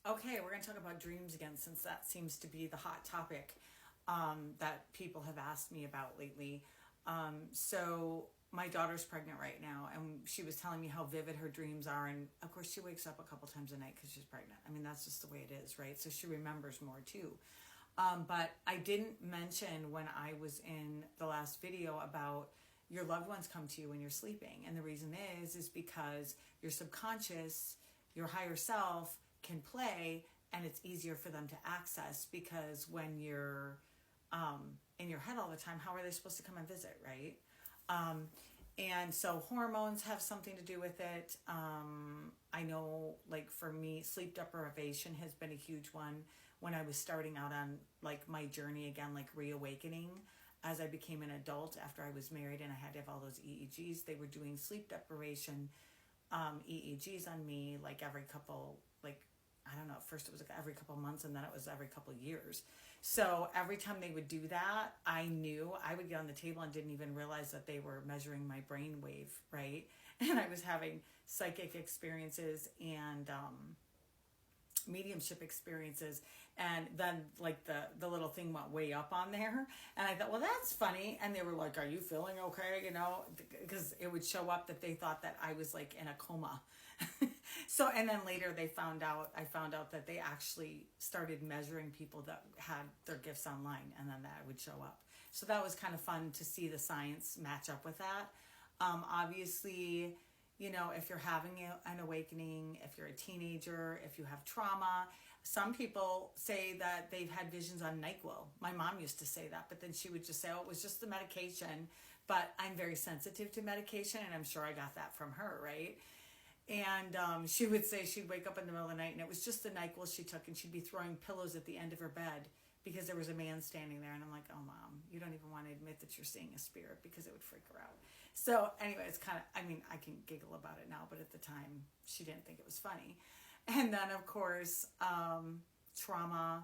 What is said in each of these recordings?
Okay, we're going to talk about dreams again since that seems to be the hot topic that people have asked me about lately. So, my daughter's pregnant right now, and she was telling me how vivid her dreams are. And of course, she wakes up a couple times a night because she's pregnant. I mean, that's just the way it is, right? So, she remembers more too. But I didn't mention when I was in the last video about your loved ones come to you when you're sleeping. And the reason is because your subconscious, your higher self can play, and it's easier for them to access because when you're in your head all the time, how are they supposed to come and visit, right? Um, and so hormones have something to do with it. I know, like for me, sleep deprivation has been a huge one when I was starting out on like my journey again, like reawakening. As I became an adult after I was married and I had to have all those EEGs, they were doing sleep deprivation EEGs on me like every couple, like I don't know, at first it was like every couple months and then it was every couple years. So every time they would do that, I knew I would get on the table and didn't even realize that they were measuring my brain wave, right? And I was having psychic experiences and mediumship experiences, and then like the little thing went way up on there, and I thought, well, that's funny. And they were like, are you feeling okay, because it would show up that they thought that I was like in a coma. So and then later I found out that they actually started measuring people that had their gifts online, and then that would show up. So that was kind of fun to see the science match up with that. Obviously, if you're having an awakening, if you're a teenager, if you have trauma, some people say that they've had visions on NyQuil. My mom used to say that, but then she would just say, oh, it was just the medication. But I'm very sensitive to medication, and I'm sure I got that from her, right? And she would say she'd wake up in the middle of the night, and it was just the NyQuil she took, and she'd be throwing pillows at the end of her bed because there was a man standing there. And I'm like, oh, Mom, you don't even want to admit that you're seeing a spirit because it would freak her out. So anyway, it's kind of, I mean, I can giggle about it now, but at the time she didn't think it was funny. And then, of course, trauma,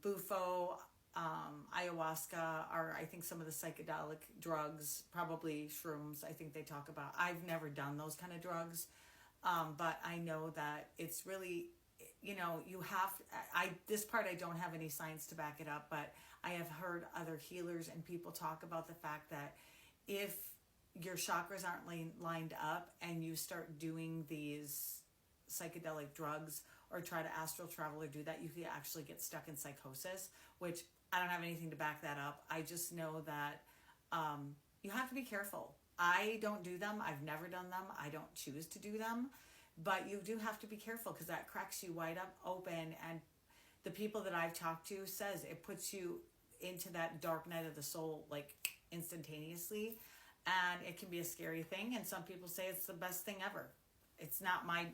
Bufo, ayahuasca are, I think, some of the psychedelic drugs, probably shrooms, I think they talk about. I've never done those kind of drugs, but I know that it's really, you have, this part I don't have any science to back it up, but I have heard other healers and people talk about the fact that if your chakras aren't lined up and you start doing these psychedelic drugs or try to astral travel or do that, you can actually get stuck in psychosis, which I don't have anything to back that up. I just know that you have to be careful. I don't do them. I've never done them. I don't choose to do them. But you do have to be careful because that cracks you wide up open. And the people that I've talked to says it puts you into that dark night of the soul like instantaneously. And it can be a scary thing. And some people say it's the best thing ever. It's not my,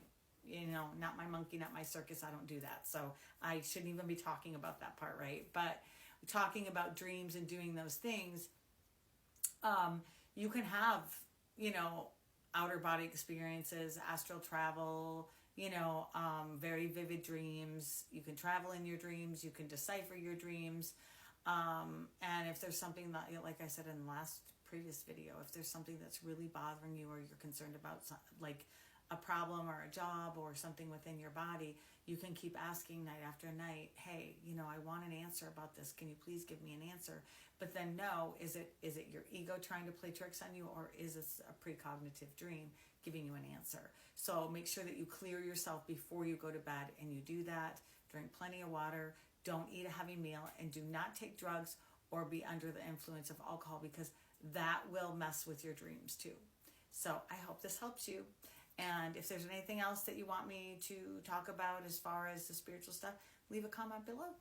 not my monkey, not my circus. I don't do that. So I shouldn't even be talking about that part, right? But talking about dreams and doing those things, you can have, outer body experiences, astral travel, very vivid dreams. You can travel in your dreams. You can decipher your dreams. And if there's something that, like I said in the previous video, if there's something that's really bothering you or you're concerned about, like a problem or a job or something within your body, you can keep asking night after night, hey, I want an answer about this. Can you please give me an answer? But then no, is it your ego trying to play tricks on you, or is it a precognitive dream giving you an answer? So make sure that you clear yourself before you go to bed, and you do that. Drink plenty of water. Don't eat a heavy meal, and do not take drugs or be under the influence of alcohol, because that will mess with your dreams too. So I hope this helps you. And if there's anything else that you want me to talk about as far as the spiritual stuff, leave a comment below.